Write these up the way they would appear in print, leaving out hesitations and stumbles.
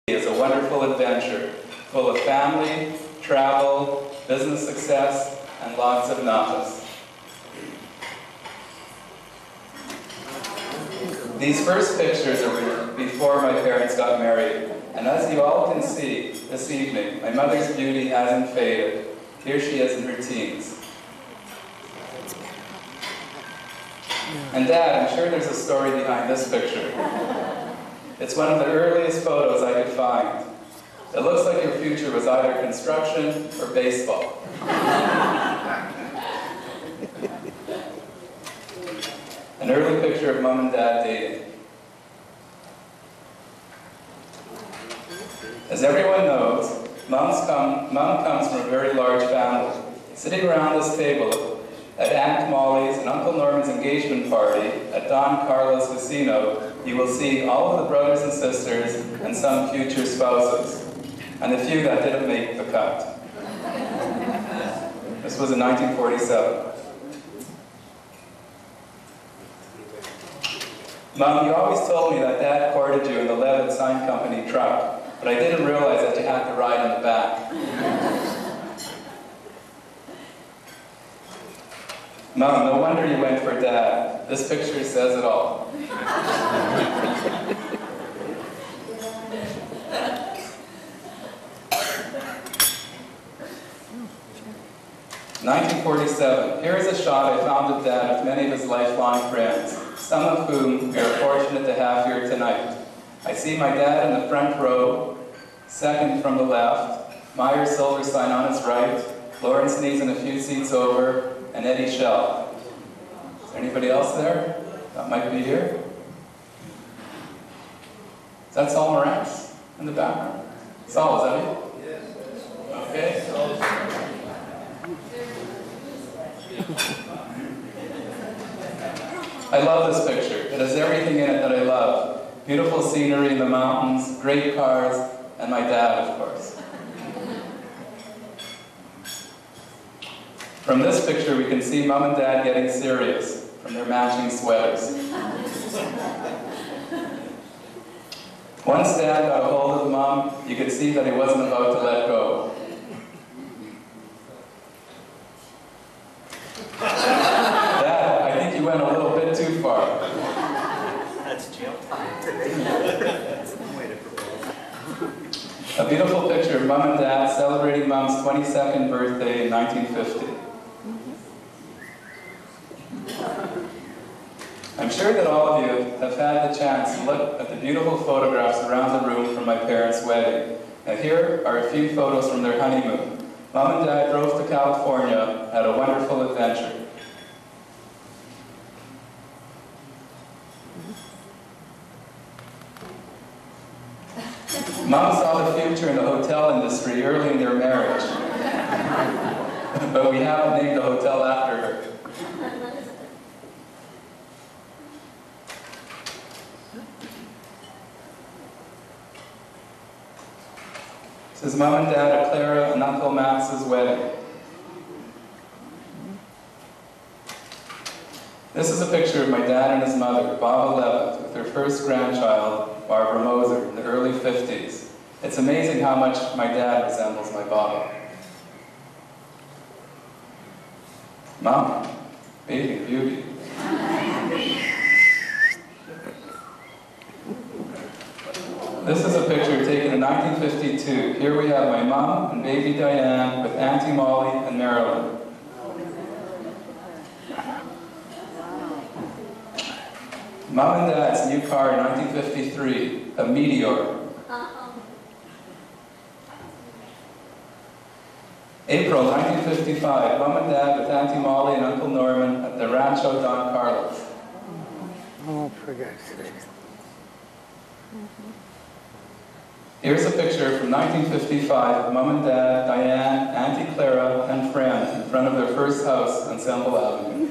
Is a wonderful adventure, full of family, travel, business success, and lots of natas. These first pictures are before my parents got married, and as you all can see this evening, my mother's beauty hasn't faded. Here she is in her teens. And Dad, I'm sure there's a story behind this picture. It's one of the earliest photos I could find. It looks like your future was either construction or baseball. An early picture of Mom and Dad dating. As everyone knows, Mom comes from a very large family. Sitting around this table at Aunt Molly's and Uncle Norman's engagement party at Don Carlo's casino, you will see all of the brothers and sisters and some future spouses, and a few that didn't make the cut. This was in 1947. Mom, you always told me that Dad courted you in the Levit sign company truck, but I didn't realize that you had to ride in the back. Mom, no wonder you went for Dad. This picture says it all. 1947. Here is a shot I found of Dad with many of his lifelong friends, some of whom we are fortunate to have here tonight. I see my dad in the front row, second from the left, Meyer Silverstein on his right, Lawrence Neeson a few seats over, and Eddie Schell. Is there anybody else there that might be here? Is that Saul Morantz in the background? Saul, is that you? Yes. Okay. I love this picture. It has everything in it that I love. Beautiful scenery in the mountains, great cars, and my dad, of course. From this picture, we can see Mom and Dad getting serious from their matching sweaters. Once Dad got a hold of Mom, you could see that he wasn't about to let go. Dad, I think you went a little bit too far. That's Jim. A beautiful picture of Mom and Dad celebrating Mom's 22nd birthday in 1950. I'm sure that all of you have had the chance to look at the beautiful photographs around the room from my parents' wedding. Now here are a few photos from their honeymoon. Mom and Dad drove to California, had a wonderful adventure. Mom saw the future in the hotel industry early in their marriage, but we haven't named the hotel after her. This is Mom and Dad at Clara and Uncle Max's wedding. This is a picture of my dad and his mother, Baba Levit, with their first grandchild, Barbara Moser, in the early 50s. It's amazing how much my dad resembles my Baba. Mom, baby, beauty. This is a picture taken in 1952. Here we have my mom and baby Diane with Auntie Molly and Marilyn. Mom and Dad's new car in 1953, a Meteor. April 1955, Mom and Dad with Auntie Molly and Uncle Norman at the Rancho Don Carlos. Oh, for God's sake. Here's a picture from 1955 of Mom and Dad, Diane, Auntie Clara, and friends in front of their first house on Semple Avenue.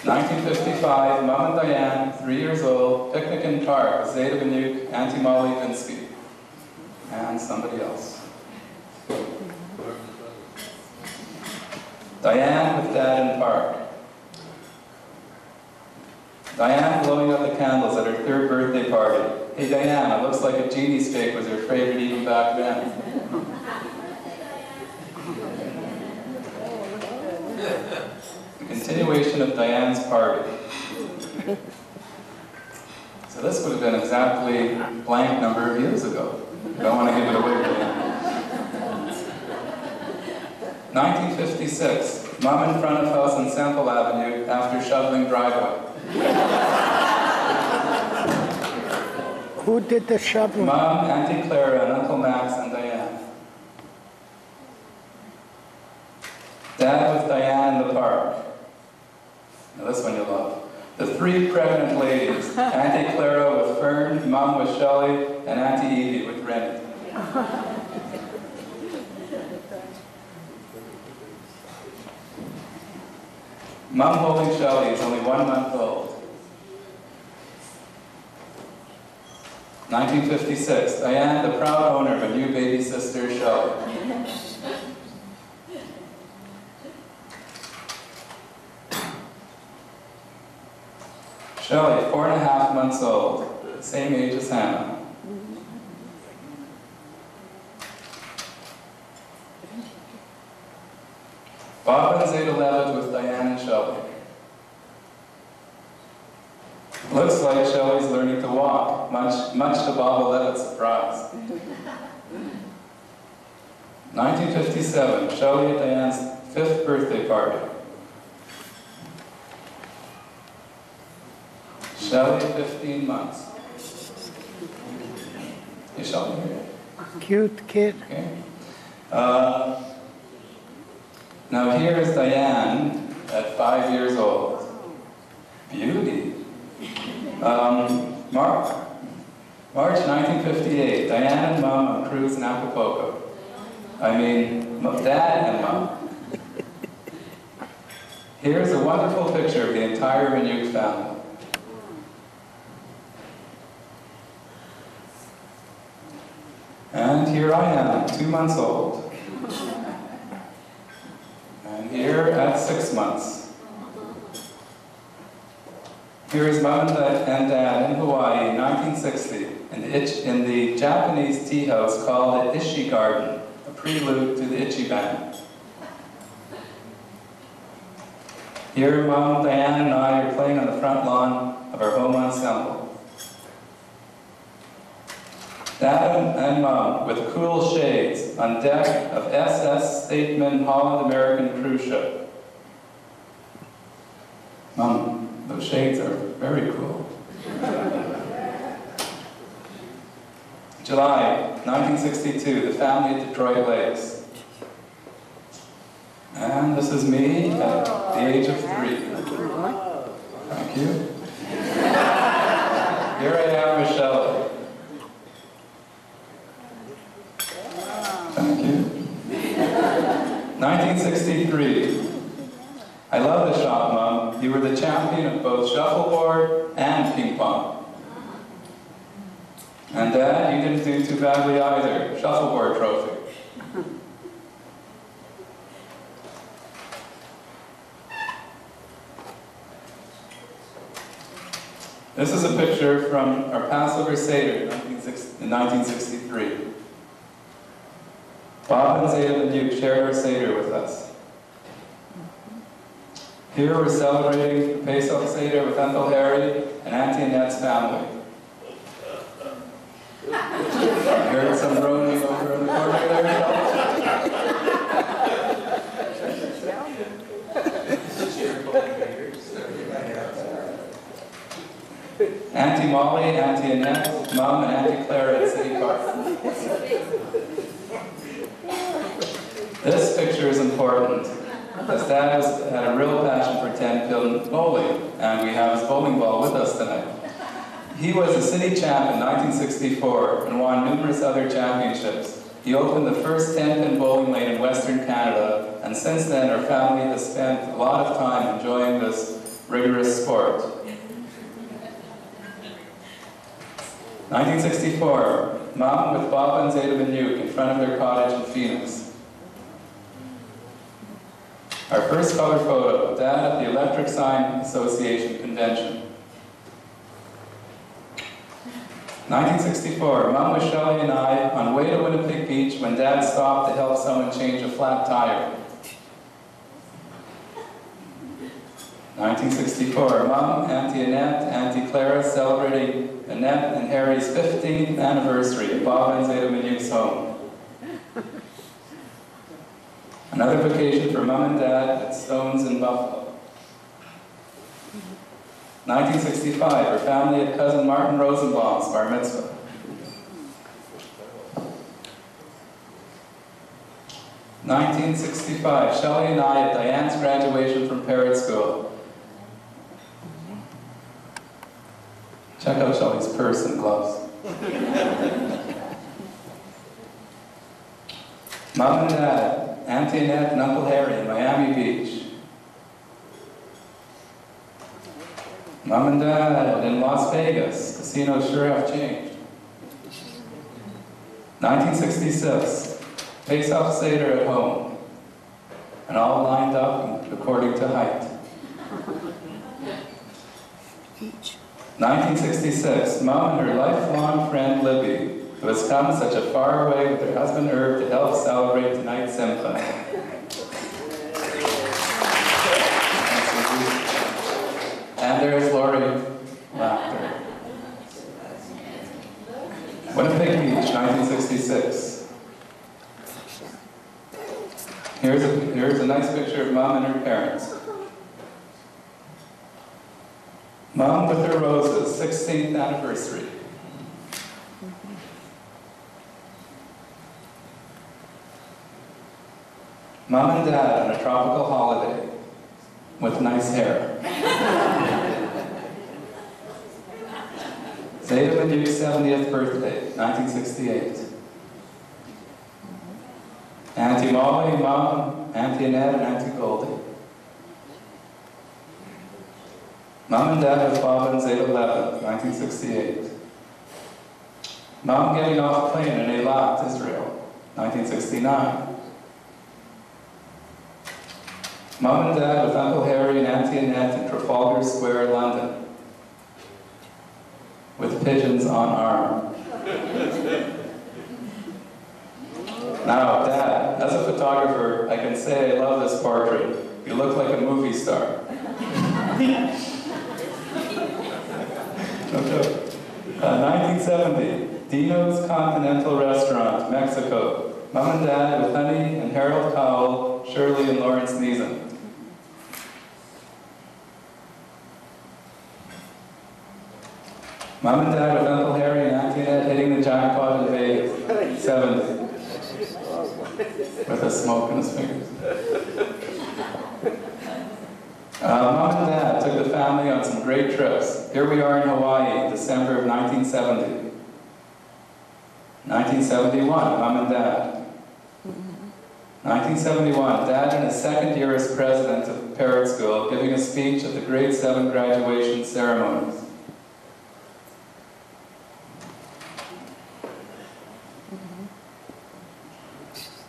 1955, Mom and Diane, 3 years old, picnic in park with Zeta Banuk, Auntie Molly Vinsky, and somebody else. Diane with Dad in park. Diane blowing out the candles at her 3rd birthday party. Hey Diane, it looks like a genie steak was her favorite even back then. A continuation of Diane's party. So this would have been exactly blank number of years ago. I don't want to give it away again. 1956, Mom in front of house on Semple Avenue after shoveling driveway. Who did the shoveling? Mom, Auntie Clara, and Uncle Max and Diane. Dad with Diane in the park. Now this one you'll love. The 3 pregnant ladies, Auntie Clara with Fern, Mom with Shelley, and Auntie Evie with Rennie. Mom holding Shelley is only 1 month old. 1956, Diane, the proud owner of a new baby sister, Shelley. Shelley, 4.5 months old, same age as Hannah. Bob and Zeta Levit with Diane and Shelley. Looks like Shelley's learning to walk, much to Bob and Levit's surprise. 1957, Shelley and Diane's 5th birthday party. Shelley, 15 months. Hey, Shelley here. Cute kid. Okay. Now here is Diane at 5 years old. Beauty. March 1958, Diane and Mom on cruise in Acapulco. I mean, Dad and Mom. Here's a wonderful picture of the entire Minute family. And here I am, 2 months old. And here at 6 months. Here is Mom and Dad in Hawaii in 1960 in the Japanese tea house called the Ishi Garden, a prelude to the Ichi Band. Here Mom, Diane, and I are playing on the front lawn of our home ensemble. Dad and Mom with cool shades on deck of SS Statesman Holland American cruise ship. Mom, those shades are very cool. July 1962, the family at Detroit Lakes. And this is me at the age of 3. Thank you. Here I am, Michelle. Thank you. 1963. I love the shot, Mom. You were the champion of both shuffleboard and ping pong. And Dad, you didn't do too badly either. Shuffleboard trophy. This is a picture from our Passover Seder in 1963. Bob and Zeta and Duke shared our Seder with us. Here we're celebrating the Pesach Seder with Uncle Harry and Auntie Annette's family. I heard some groaning over in the corner there. Auntie Molly, Auntie Annette, Mom, and Auntie Clara at City Park. This picture is important, as Dad had a real passion for 10-pin bowling, and we have his bowling ball with us tonight. He was a city champ in 1964 and won numerous other championships. He opened the first 10-pin bowling lane in Western Canada, and since then our family has spent a lot of time enjoying this rigorous sport. 1964, Mom with Bob and Zeta Minuk in front of their cottage in Phoenix. Our first color photo, Dad at the Electric Sign Association convention. 1964, Mom was Shelley and I on way to Winnipeg Beach when Dad stopped to help someone change a flat tire. 1964, Mom, Auntie Annette, Auntie Clara celebrating Annette and Harry's 15th anniversary at Bob and Zeta Minuk's home. Another vacation for Mom and Dad at Stone's in Buffalo. 1965, her family at Cousin Martin Rosenbaum's bar mitzvah. 1965, Shelley and I at Diane's graduation from Parrott School. Check out Shelley's purse and gloves. Mom and Dad, Auntie Annette and Uncle Harry in Miami Beach. Mom and Dad in Las Vegas. Casinos sure have changed. 1966, face-off Seder at home. And all lined up and according to height. 1966, Mom and her lifelong friend Libby, who has come such a far way with her husband Irv to help celebrate tonight's Simcha. And there's Lori laughter. Winnipeg Beach, 1966. Here's a nice picture of Mom and her parents. Mom with her roses, 16th anniversary. Mom and Dad on a tropical holiday with nice hair. Zeta Minuk's 70th birthday, 1968. Auntie Molly, Mom, Auntie Annette, and Auntie Goldie. Mom and Dad with Bob and Zeta Levit, 1968. Mom getting off plane in Eilat, Israel, 1969. Mom and Dad with Uncle Harry and Auntie Annette in Trafalgar Square, London, with pigeons on arm. Now, Dad, as a photographer, I can say I love this portrait. You look like a movie star. No joke. 1970, Dino's Continental Restaurant, Mexico. Mom and Dad with Honey and Harold Cowell, Shirley and Lawrence Neeson. Mom and Dad with Uncle Harry and Auntie Annette hitting the jackpot in Vegas, 70. With a smoke in his fingers. Mom and Dad took the family on some great trips. Here we are in Hawaii, December of 1970. 1971, Mom and Dad. 1971, Dad in his second year as president of Parrott School, giving a speech at the grade 7 graduation ceremonies.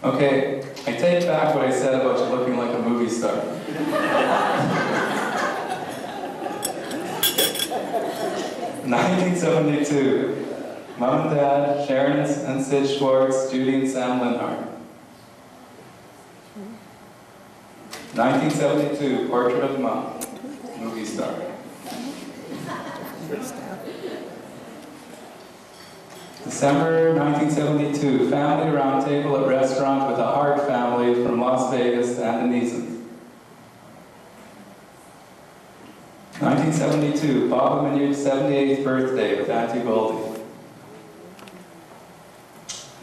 Okay, I take back what I said about you looking like a movie star. 1972, Mom and Dad, Sharon and Sid Schwartz, Judy and Sam Linhart. 1972, Portrait of Mom, movie star. December 1972, family roundtable at restaurant with a Hart family from Las Vegas and the Neesons. 1972, Bob Minuk's 78th birthday with Auntie Goldie.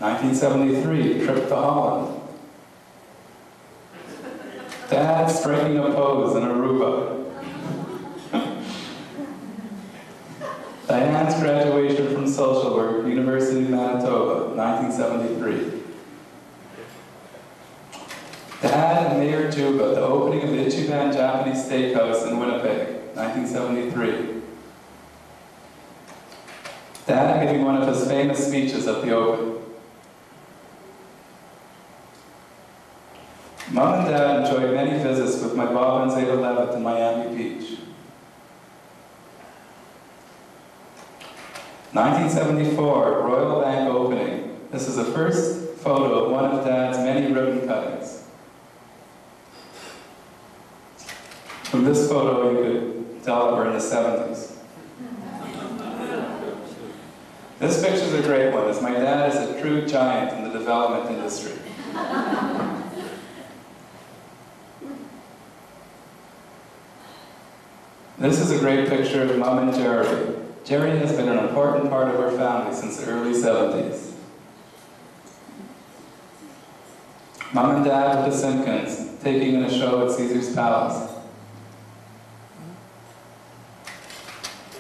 1973, trip to Holland. Dad striking a pose in Aruba. Diane's graduation from social work, University of Manitoba, 1973. Dad and Mayor Juba, the opening of the Ichiban Japanese Steakhouse in Winnipeg, 1973. Dad giving one of his famous speeches at the open. Mom and Dad enjoyed many visits with my Bob and Zeta Levit in Miami Beach. 1974, Royal Bank opening. This is the first photo of one of Dad's many ribbon cuttings. From this photo, you could tell that we're in the 70s. This picture's a great one, as my dad is a true giant in the development industry. This is a great picture of Mom and Jerry. Jerry has been an important part of our family since the early 70s. Mom and Dad with the Simpkins, taking in a show at Caesar's Palace.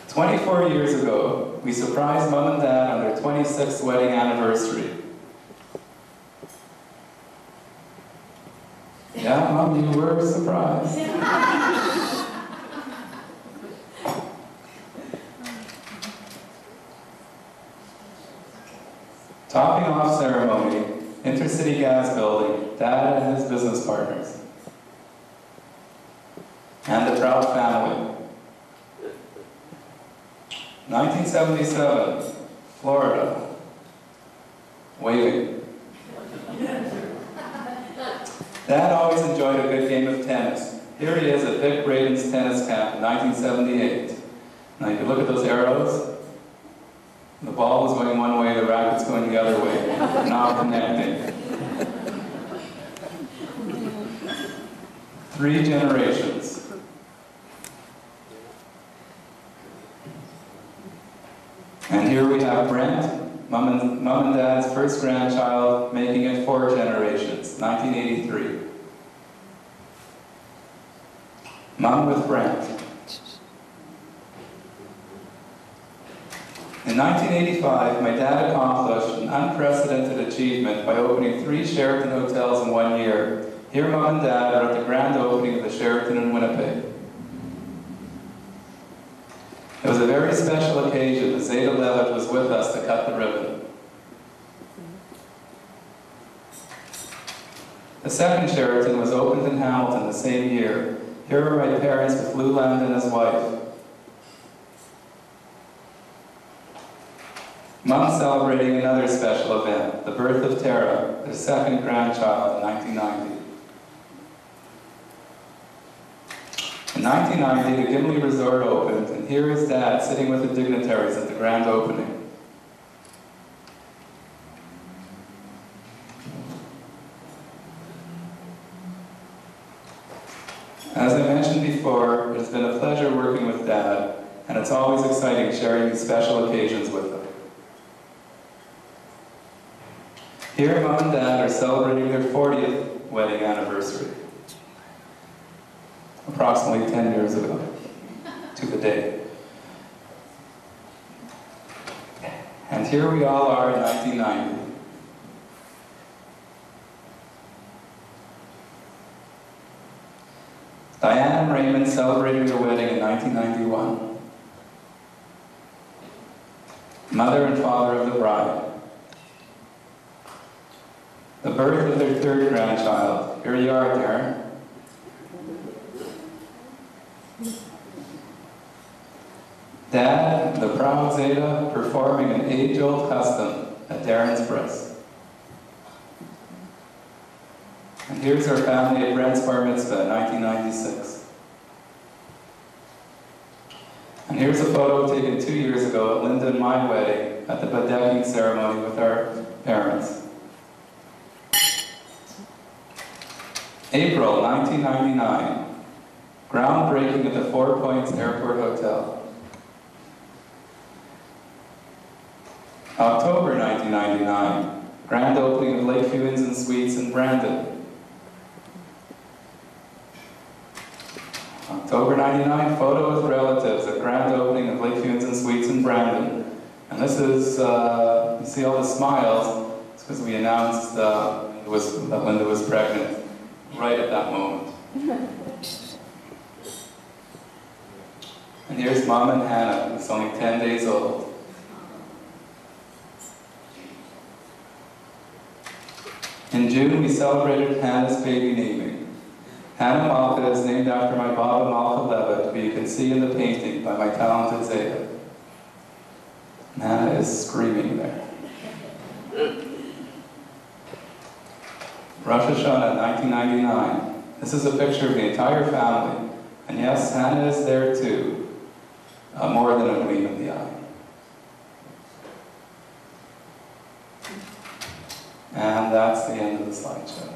24 years ago, we surprised Mom and Dad on their 26th wedding anniversary. Yeah, Mom, you were surprised. Topping off ceremony, Intercity Gas Building, Dad and his business partners. And the proud family. 1977, Florida. Waving. Dad always enjoyed a good game of tennis. Here he is at Vic Braden's tennis camp in 1978. Now you can look at those arrows. The ball was going one way, the racket's going the other way. Not connecting. 3 generations. And here we have Brent, Mom and Dad's first grandchild, making it 4 generations, 1983. Mom with Brent. In 1985, my dad accomplished an unprecedented achievement by opening 3 Sheraton hotels in 1 year. Here, Mom and Dad are at the grand opening of the Sheraton in Winnipeg. It was a very special occasion as Zeta Levit was with us to cut the ribbon. The second Sheraton was opened in Hamilton the same year. Here are my parents with Lou Land and his wife. Mom celebrating another special event, the birth of Tara, their second grandchild, in 1990. In 1990, the Gimli Resort opened, and here is Dad sitting with the dignitaries at the grand opening. As I mentioned before, it has been a pleasure working with Dad, and it's always exciting sharing these special occasions with him. Here, Mom and Dad are celebrating their 40th wedding anniversary. Approximately 10 years ago, to the day. And here we all are in 1990. Diane and Raymond celebrating their wedding in 1991. Mother and father of the bride. The birth of their 3rd grandchild. Here you are, Darren. Dad, the proud Zeta, performing an age-old custom at Darren's breast. And here's our family at Brent's bar mitzvah, 1996. And here's a photo taken 2 years ago at Linda and my wedding at the bedecking ceremony with our parents. April 1999, groundbreaking at the 4 Points Airport Hotel. October 1999, grand opening of Lakeview Inns and Suites in Brandon. October 99, photo with relatives at grand opening of Lakeview Inns and Suites in Brandon. And this is, you see all the smiles, it's because we announced that Linda was pregnant. Right at that moment. And here's Mom and Hannah, who's only 10 days old. In June, we celebrated Hannah's baby naming. Hannah Malka is named after my Baba Malka Levit, who you can see in the painting by my talented Zeta. Hannah is screaming there. Rosh Hashanah, 1999. This is a picture of the entire family. And yes, Hannah is there too. More than a gleam in the eye. And that's the end of the slideshow.